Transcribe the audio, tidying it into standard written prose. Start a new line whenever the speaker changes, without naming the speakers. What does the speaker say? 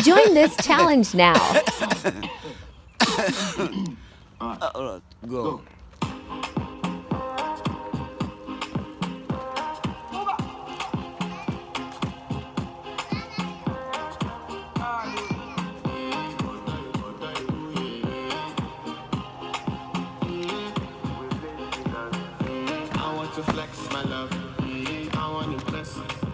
Join this challenge now.
Alright, go.
I want to flex my love. I want to impress.